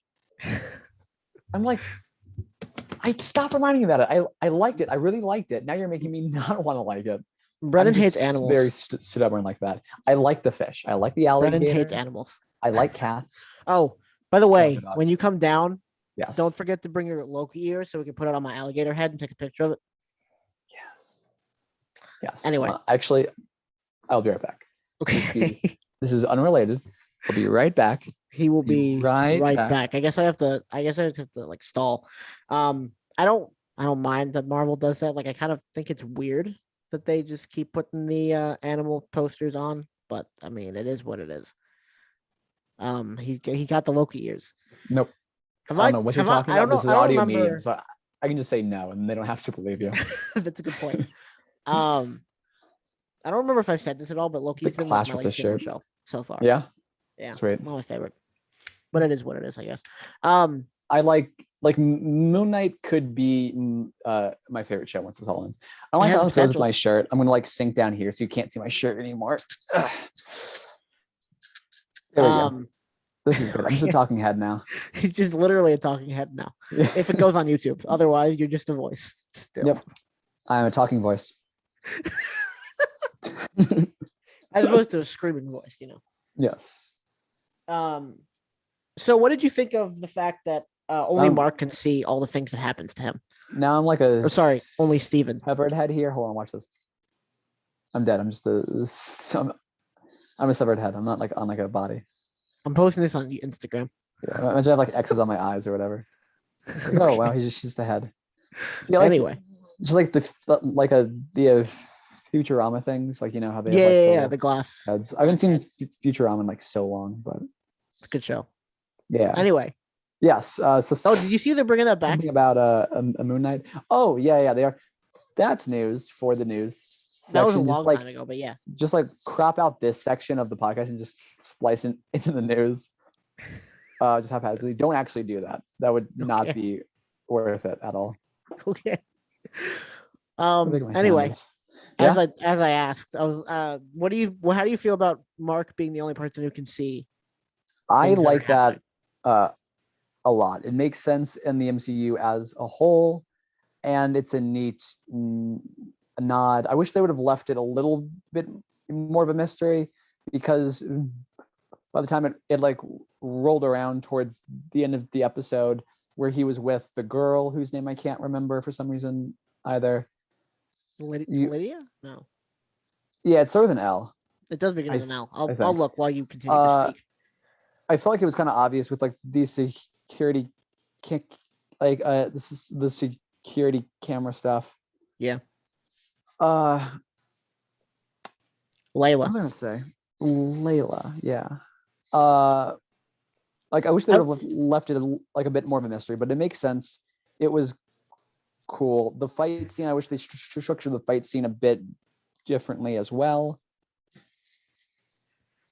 I'm like, I stopped reminding you about it. I liked it. I really liked it. Now you're making me not want to like it. Brennan hates animals. Very stubborn like that. I like the fish. I like the alligator. Brennan hates animals. I like cats. Oh, by the way, when you come down Yes. Don't forget to bring your Loki ears so we can put it on my alligator head and take a picture of it. Yes. Anyway. Actually, I'll be right back. Okay. This is unrelated. I'll be right back. He will be right back. I guess I have to like stall. I don't mind that Marvel does that. Like I kind of think it's weird that they just keep putting the animal posters on, but I mean it is what it is. He got the Loki ears. Nope. I don't know what you're talking about. This is an audio medium, so I can just say no, and they don't have to believe you. That's a good point. I don't remember if I said this at all, but Loki's been like my least favorite show so far. Yeah, yeah, sweet. Not my favorite, but it is what it is, I guess. I like Moon Knight could be my favorite show once this all ends. I don't like how this goes with my shirt. I'm gonna like sink down here so you can't see my shirt anymore. There we go. This is good. I'm just a talking head now. He's just literally a talking head now. If it goes on YouTube, otherwise you're just a voice. Still. Yep, I'm a talking voice. As opposed to a screaming voice, you know. Yes. So what did you think of the fact that only Mark can see all the things that happens to him? Now I'm like only Steven. Severed head here. Hold on, watch this. I'm dead. I'm just I'm a severed head. I'm not like on like a body. I'm posting this on Instagram. Yeah, imagine I have like X's on my eyes or whatever. Like, oh wow, he's just a head. Yeah, like, anyway, just like the Futurama things, like you know how they have like the glass heads. I haven't seen Futurama in like so long, but it's a good show. Yeah. Anyway. Yes. Did you see they're bringing that back? Something about a Moon Knight. Oh yeah, they are. That's news for the news section. That was a long time ago, but yeah. Just like crop out this section of the podcast and just splice it into the news. Just haphazardly. Don't actually do that. That would not be worth it at all. Okay. Anyway, as I asked, I was how do you feel about Mark being the only person who can see? I like that a lot. It makes sense in the MCU as a whole, and it's a neat nod. I wish they would have left it a little bit more of a mystery, because by the time it like rolled around towards the end of the episode where he was with the girl whose name I can't remember for some reason either. Lydia? No. Yeah, it starts with an L. It does begin with an L. I'll look while you continue to speak. I felt like it was kind of obvious with like the security this is the security camera stuff. Yeah. Layla. What am I gonna say? Layla, yeah. Like I wish they would have left it like a bit more of a mystery, but it makes sense. It was cool. The fight scene, I wish they structured the fight scene a bit differently as well.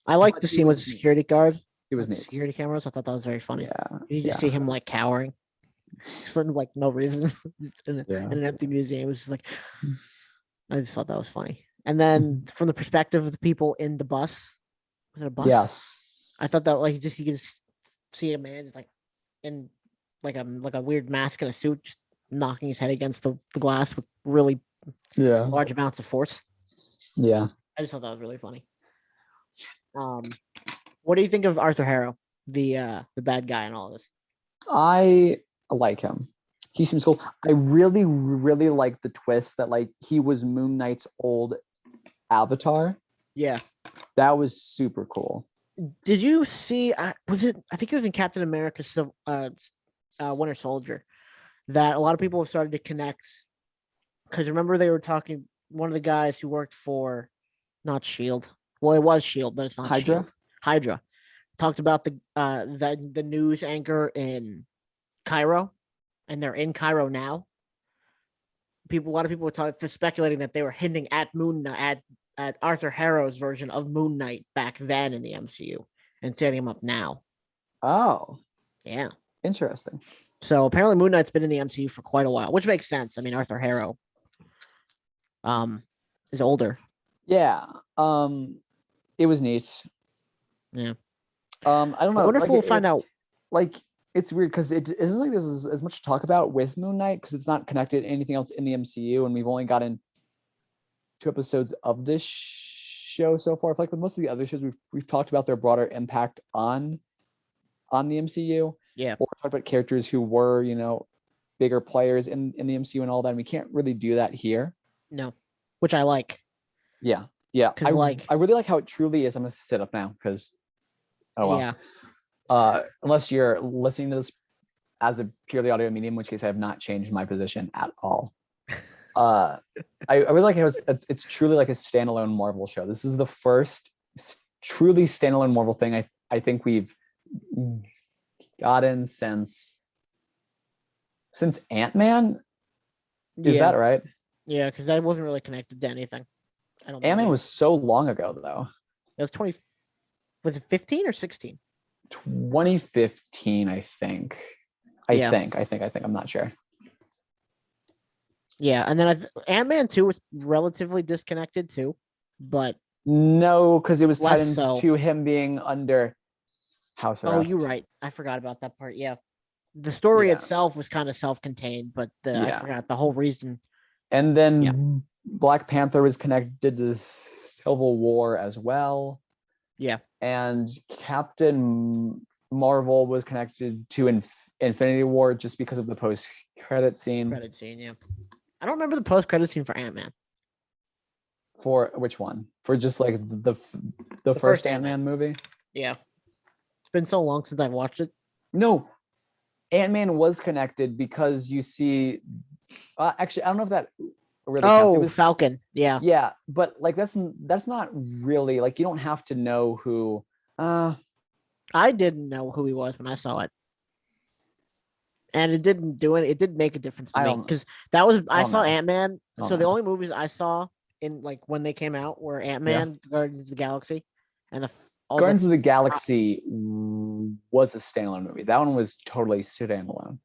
I like the scene with the security guard. It was neat. Security cameras. I thought that was very funny. Yeah. You just see him like cowering for like no reason in an empty museum. It was just like, I just thought that was funny. And then from the perspective of the people in the bus, was it a bus? Yes. I thought that like you could see a man just like in like a weird mask and a suit, just knocking his head against the glass with really large amounts of force. Yeah. I just thought that was really funny. What do you think of Arthur Harrow, the bad guy in all of this? I like him. He seems cool. I really, really like the twist that like he was Moon Knight's old avatar. Yeah. That was super cool. Did you see, I think it was in Captain America Winter Soldier, that a lot of people have started to connect, because remember they were talking, one of the guys who worked for, not S.H.I.E.L.D. Well, it was S.H.I.E.L.D., but it's not Hydra. S.H.I.E.L.D. Hydra talked about the news anchor in Cairo, and they're in Cairo now. A lot of people were speculating that they were hinting at at Arthur Harrow's version of Moon Knight back then in the MCU and setting him up now. Oh, yeah, interesting. So apparently Moon Knight's been in the MCU for quite a while, which makes sense. I mean, Arthur Harrow is older. Yeah. It was neat. Yeah. I don't know. I wonder if we'll find out. Like, it's weird because it isn't like there's as much to talk about with Moon Knight because it's not connected to anything else in the MCU, and we've only gotten 2 episodes of this show so far. I feel like with most of the other shows we've talked about their broader impact on the MCU. Yeah. or talk about characters who were, bigger players in the MCU and all that. And we can't really do that here. No, which I like. Yeah. Yeah. Because I really like how it truly is. I'm going to sit up now because, oh, well. Yeah. Unless you're listening to this as a purely audio medium, in which case I have not changed my position at all. I really like how it's truly like a standalone Marvel show. This is the first truly standalone Marvel thing I think we've gotten since Ant-Man. Is that right? Yeah, because that wasn't really connected to anything. Ant-Man was so long ago, though. It was was it 15 or 16? 2015, I think. I think. I'm not sure. Yeah, and then Ant-Man 2 was relatively disconnected too, but no, because it was tied so. into him being under house arrest. Oh, you're right. I forgot about that part. Yeah, the story itself was kind of self-contained, but I forgot the whole reason. And then Black Panther was connected to Civil War as well. Yeah, and Captain Marvel was connected to Infinity War just because of the post-credit scene. Yeah. I don't remember the post-credit scene for Ant-Man. For which one? For just like the first Ant-Man movie? Yeah. It's been so long since I've watched it. No. Ant-Man was connected because you see actually I don't know if that really counts. It was Falcon. Yeah. Yeah, but like that's not really like you don't have to know who I didn't know who he was when I saw it. And it didn't do it. It didn't make a difference to me because I saw Ant-Man. So the only movies I saw in like when they came out were Ant-Man, Guardians of the Galaxy, and Guardians of the Galaxy was a standalone movie. That one was totally standalone.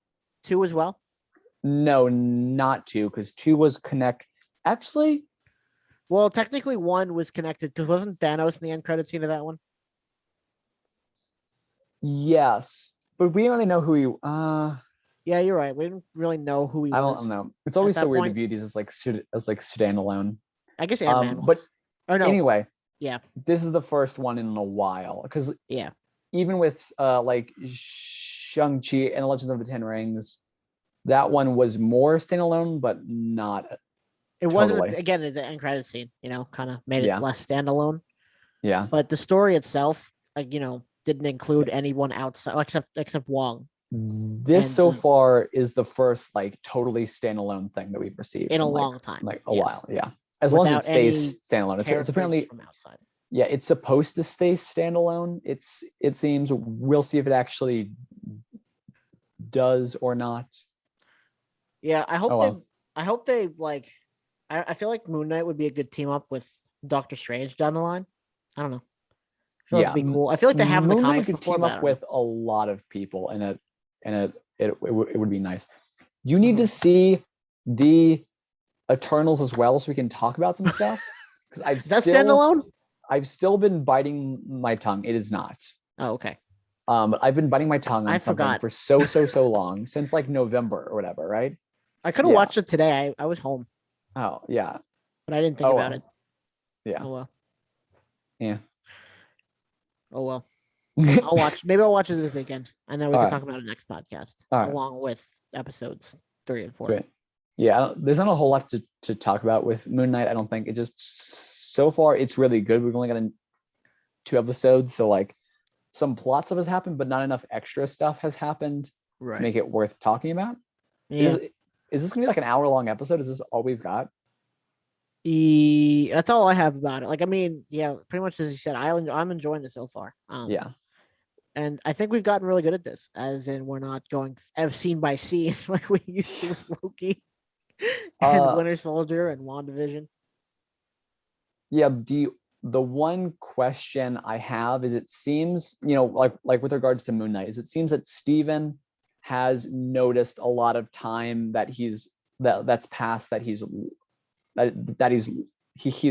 2 as well? No, not 2, because 2 was actually. Well, technically 1 was connected because wasn't Thanos in the end credit scene of that one? Yes, but we don't really know who he. Yeah, you're right. We didn't really know who he was. I don't know. It's always so weird to view these as like standalone. I guess Ant-Man was. But no. Anyway, yeah, this is the first one in a while because even with like Shang-Chi and Legends of the Ten Rings, that one was more standalone, but not. It wasn't again the end credit scene. Kind of made it less standalone. Yeah, but the story itself, like didn't include anyone outside except Wong. This so far is the first like totally standalone thing that we've received in a long time, like a while. Yeah, as long as it stays standalone. It's apparently from outside. Yeah, it's supposed to stay standalone. It seems. We'll see if it actually does or not. Yeah, I hope they like. I feel like Moon Knight would be a good team up with Doctor Strange down the line. I don't know. I feel like it'd be cool. I feel like they have the comics before. Team up with a lot of people, and it would be nice. You need to see the Eternals as well, so we can talk about some stuff. Because Is that standalone? I've still been biting my tongue. It is not. Oh, okay. But I've been biting my tongue on something for so long since like November or whatever, right? I could have watched it today. I was home. Oh yeah, but I didn't think about it. Yeah. Oh well. Yeah. Oh well. I'll watch. Maybe I'll watch it this weekend, and then we can talk about it next podcast, along with episodes 3 and 4. Great. Yeah, there's not a whole lot to talk about with Moon Knight. I don't think it just so far it's really good. We've only gotten 2 episodes, so like some plot stuff has happened, but not enough extra stuff has happened to make it worth talking about. Yeah. Is this gonna be like an hour-long episode? Is this all we've got? That's all I have about it. Like, I mean, yeah, pretty much as you said, I'm enjoying it so far. Yeah. And I think we've gotten really good at this, as in we're not going scene by scene like we used to with Loki and Winter Soldier and WandaVision. Yeah, the one question I have is it seems, like with regards to Moon Knight, is it seems that Steven has noticed a lot of time that that's passed that he's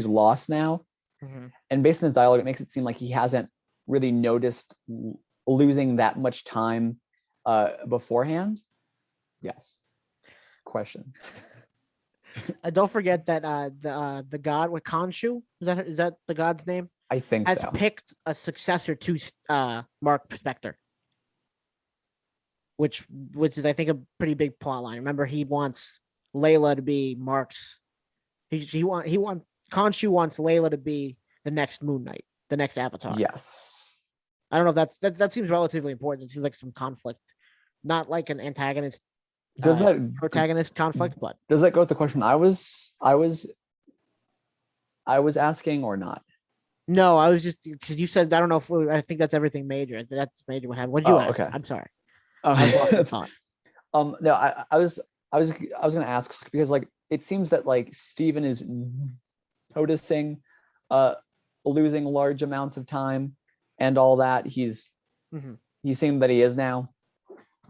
lost now. Mm-hmm. And based on his dialogue, it makes it seem like he hasn't really noticed losing that much time beforehand. Yes. Question. Don't forget that the god with Khonshu, is that the god's name? I think has picked a successor to Mark Spector. which is I think a pretty big plot line. Remember, he wants Layla to be Mark's. Khonshu wants Layla to be the next Moon Knight, the next Avatar. Yes. I don't know if that seems relatively important. It seems like some conflict, not like an antagonist Does that protagonist conflict, but does that go with the question I was asking or not? no, I was just because you said I don't know if I think that's everything major. That's major. What happened? What did you Oh, ask? okay. I'm sorry. I was lost in Okay. thought. No, I was gonna ask because like it seems that like Steven is noticing losing large amounts of time and all that. He's seeing that he is now.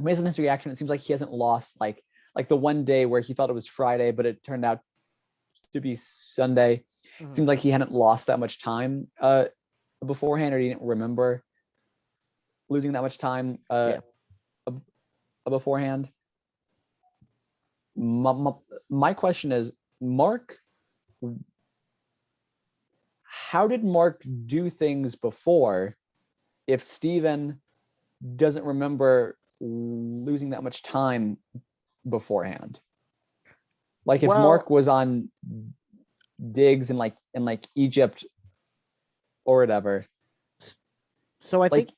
Based on his reaction, it seems like he hasn't lost like the one day where he thought it was Friday, but it turned out to be Sunday. It seemed like he hadn't lost that much time beforehand, or he didn't remember losing that much time beforehand. My question is, Mark, how did Mark do things before if Steven doesn't remember losing that much time beforehand? Like if Mark was on digs in like Egypt or whatever. So I think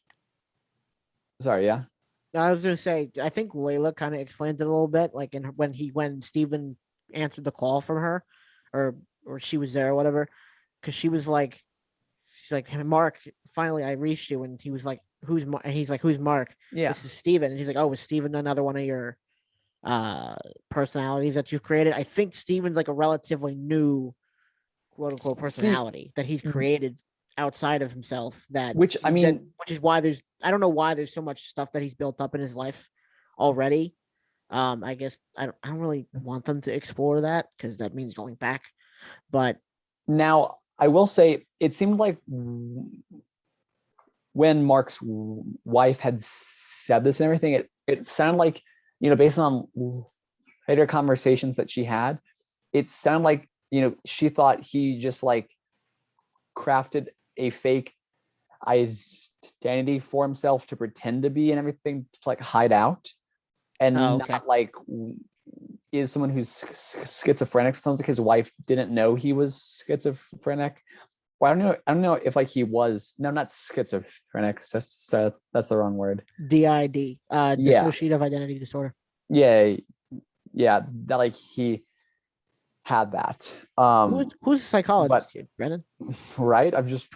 sorry, yeah. I was gonna say I think Layla kind of explains it a little bit, like when Steven answered the call from her, or she was there or whatever, because she's like, hey, Mark, finally I reached you, and he was like, who's Mark? And he's like, who's Mark? Yeah, this is Steven. And he's like, oh, is Steven another one of your personalities that you've created? I think Steven's like a relatively new quote unquote personality that he's created outside of himself, which is why I don't know why there's so much stuff that he's built up in his life already. I guess I don't really want them to explore that because that means going back. But now I will say it seemed like when Mark's wife had said this and everything, it sounded like, based on later conversations that she had, it sounded like, she thought he just like crafted a fake identity for himself to pretend to be and everything, to like hide out, and not like is someone who's schizophrenic. Sounds like his wife didn't know he was schizophrenic. Well, I don't know if like he was. No, not schizophrenic. That's the wrong word. DID, dissociative identity disorder. Yeah, that like he had that. Who's a psychologist here, Brennan? Right? I've just.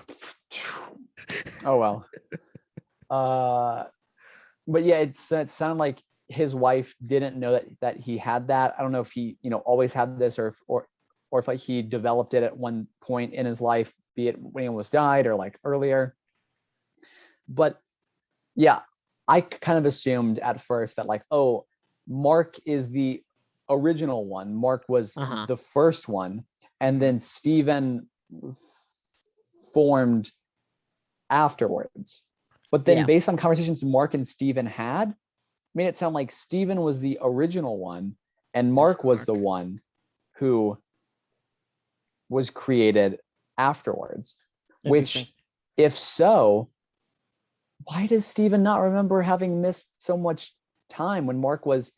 Oh well. But yeah, it sounded like his wife didn't know that he had that. I don't know if he, always had this, or if like he developed it at one point in his life, be it when he almost died or like earlier. But yeah, I kind of assumed at first that like, oh, Mark is the original one. Mark was the first one, and then Steven formed afterwards. But then based on conversations Mark and Steven had, made it sound like Steven was the original one and Mark was the one who was created afterwards. Which, if so, why does Steven not remember having missed so much time when Mark was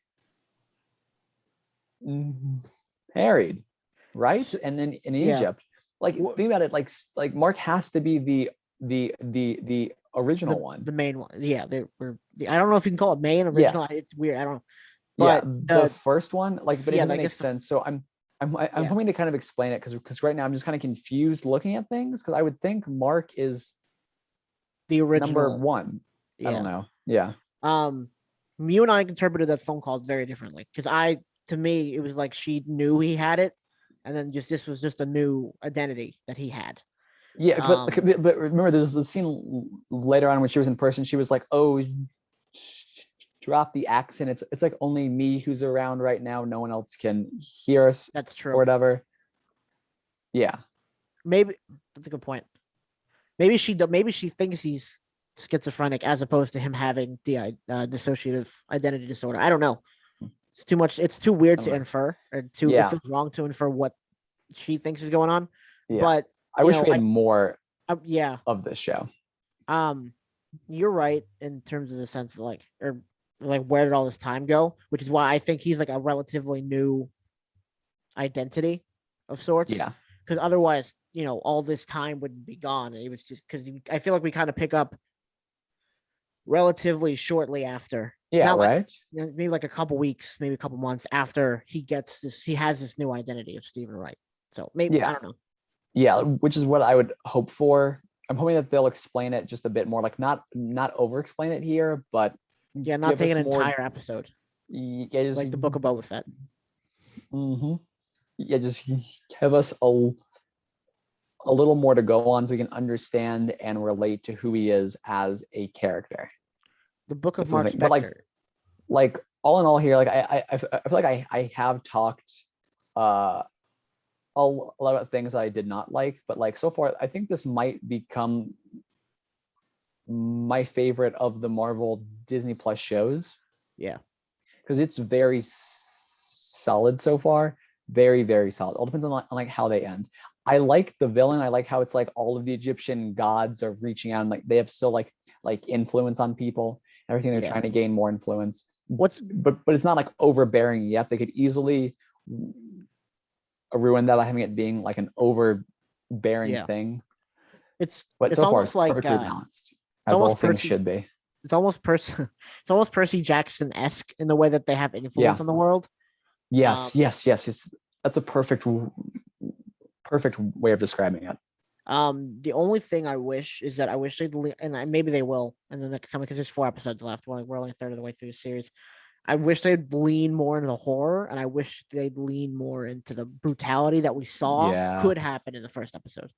married, right? And then in Egypt, like think about it, like Mark has to be the original one, the main one. Yeah, they were. I don't know if you can call it main original. It's weird. I don't know. But the first one, like, but it doesn't make sense. So I'm hoping to kind of explain it because right now I'm just kind of confused looking at things, because I would think Mark is the original number one. I don't know. Yeah. You and I interpreted that phone call very differently, because to me it was like she knew he had it, and then this was just a new identity that he had. Yeah, but remember, there's the scene later on when she was in person. She was like, "Oh, drop the accent. It's like only me who's around right now. No one else can hear us." That's true. Or whatever. Yeah, maybe that's a good point. Maybe she thinks he's schizophrenic as opposed to him having the dissociative identity disorder. I don't know. It's too much. It's too weird to infer, or it feels wrong to infer what she thinks is going on. Yeah. But I wish we had more of this show. You're right in terms of the sense of like, or like where did all this time go? Which is why I think he's like a relatively new identity of sorts. Yeah. Because otherwise, all this time wouldn't be gone. And it was just because I feel like we kind of pick up relatively shortly after. Yeah, Not like right. maybe like a couple weeks, maybe a couple months after he has this new identity of Stephen Wright. So maybe I Yeah. don't know. Yeah, which is what I would hope for. I'm hoping that they'll explain it just a bit more, like not over explain it here, but Yeah, not give take us an more. entire episode Yeah, just like the Book of Boba Fett. Yeah, just give us a little more to go on so we can understand and relate to who he is as a character. The Book of That's the Mark thing. But Spector. like all in all here, like I feel like I have talked a lot of things that I did not like, but like so far, I think this might become my favorite of the Marvel Disney Plus shows. Yeah, because it's very solid so far. Very, very solid. All depends on like how they end. I like the villain. I like how it's like all of the Egyptian gods are reaching out and like they have still like influence on people. Everything they're trying to gain more influence. But it's not like overbearing yet. They could easily ruin that by having it being like an overbearing thing. But so far it's perfectly balanced, as all things should be. It's almost Percy Jackson-esque in the way that they have influence on the world. Yes. That's a perfect way of describing it. The only thing I wish is that I wish they'd and maybe they will in the next coming because there's 4 episodes left. We're only a third of the way through the series. I wish they'd lean more into the horror, and I wish they'd lean more into the brutality that we saw could happen in the first episode.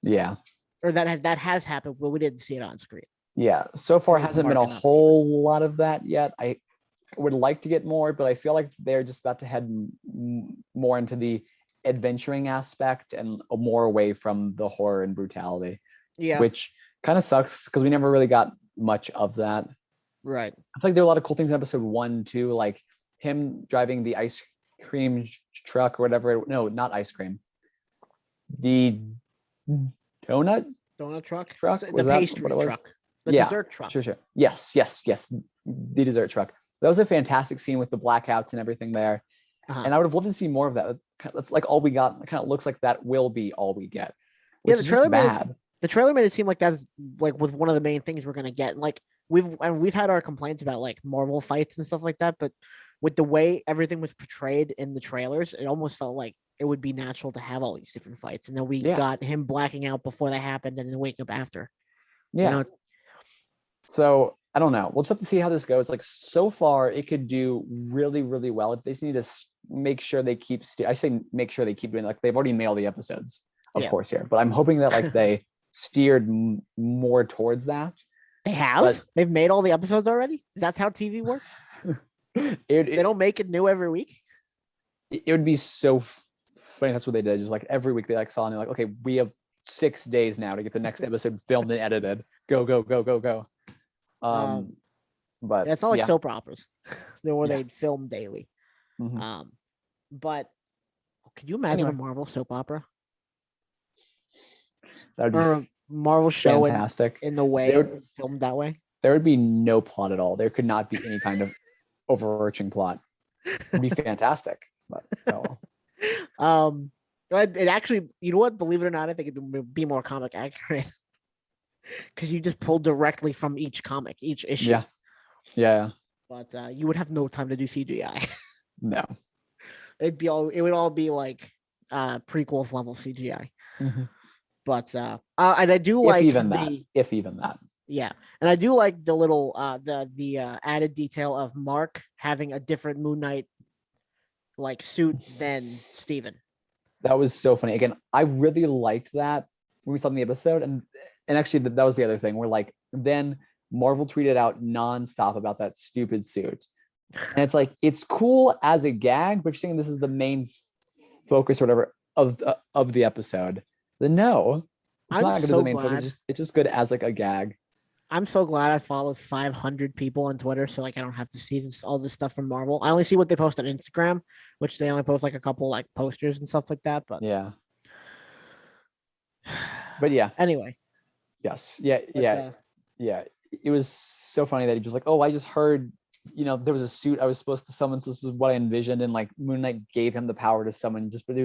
Yeah, or that has happened, but we didn't see it on screen. Yeah, so far hasn't been a whole lot of that yet. I would like to get more, but I feel like they're just about to head more into the adventuring aspect and more away from the horror and brutality. Yeah, which kind of sucks because we never really got much of that. Right. I feel like there are a lot of cool things in episode 1 too, like him driving the ice cream truck or whatever. No, not ice cream. The donut truck. Was the pastry truck. The dessert truck. Sure. Yes. The dessert truck. That was a fantastic scene with the blackouts and everything there. And I would have loved to see more of that. That's like all we got. It kind of looks like that will be all we get. Which is just bad. The trailer made it seem like that's like with one of the main things we're gonna get. Like we've had our complaints about like Marvel fights and stuff like that, but with the way everything was portrayed in the trailers, it almost felt like it would be natural to have all these different fights. And then we got him blacking out before they happened and then waking up after. Yeah. So I don't know. We'll just have to see how this goes. Like so far, it could do really, really well. They just need to make sure they keep. Make sure they keep doing. Like they've already made all the episodes, of course, here. But I'm hoping that like they steered more towards that. They have. They've made all the episodes already. That's how TV works. They don't make it new every week. It would be so funny. That's what they did. Just like every week they like saw and they're like, okay, we have 6 days now to get the next episode filmed and edited. Go. But it's not like soap operas where they'd film daily. Mm-hmm. But could you imagine a Marvel soap opera? That would be a Marvel show fantastic in the way it was filmed that way. There would be no plot at all. There could not be any kind of overarching plot. It'd be fantastic. But it actually, you know what? Believe it or not, I think it would be more comic accurate because you just pull directly from each comic, each issue. Yeah. But you would have no time to do CGI. No, it would all be like prequels level CGI. Mm-hmm. But and I do like if even that. Yeah, and I do like the little the added detail of Mark having a different Moon Knight like suit than Steven. That was so funny. Again, I really liked that when we saw in the episode, and actually that was the other thing. Where like then Marvel tweeted out nonstop about that stupid suit, and it's like it's cool as a gag, but if you're saying this is the main focus or whatever of the episode, then no, it's not good as the main focus. It's just good as like a gag. I'm so glad I follow 500 people on Twitter, so like I don't have to see all this stuff from Marvel. I only see what they post on Instagram, which they only post like a couple like posters and stuff like that. But yeah. Anyway. Yes. Yeah. it was so funny that he was like, oh, I just heard, there was a suit I was supposed to summon, so this is what I envisioned, and like Moon Knight gave him the power to summon, but he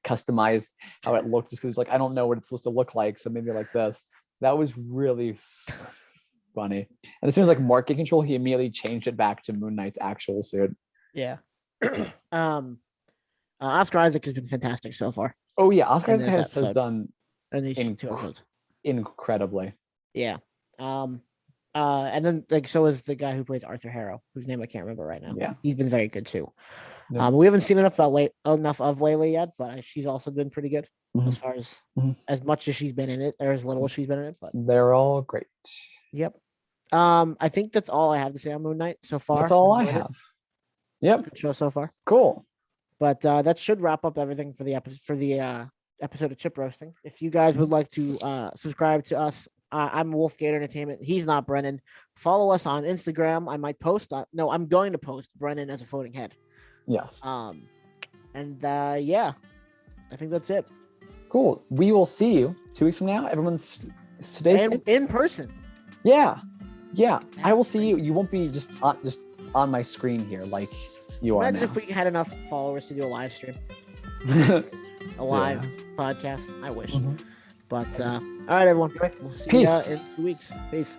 customized how it looked, just because he's like, I don't know what it's supposed to look like, so maybe like this. That was really funny. And as soon as like Mark get control, he immediately changed it back to Moon Knight's actual suit. Yeah. Oscar Isaac has been fantastic so far. Oh yeah, Oscar Isaac has done in these 2 episodes incredibly. Yeah. And then like so is the guy who plays Arthur Harrow, whose name I can't remember right now. Yeah, he's been very good too. Yeah. We haven't seen enough of Layla yet, but she's also been pretty good as far as as much as she's been in it, or as little as she's been in it. But they're all great. Yep. I think that's all I have to say on Moon Knight so far. That's all I have. Yep. Good show so far. Cool. But that should wrap up everything for the episode of Chip Roasting. If you guys would like to subscribe to us, I'm Wolfgate Entertainment. He's not Brennan. Follow us on Instagram. I might post. I'm going to post Brennan as a floating head. Yes. Yeah, I think that's it. Cool. We will see you 2 weeks from now. Everyone's stay safe. In person. Yeah. I will see you. You won't be just on my screen here like you are now. Imagine if we had enough followers to do a live stream, a live podcast. I wish. But all right, everyone. We'll see you in 2 weeks. Peace.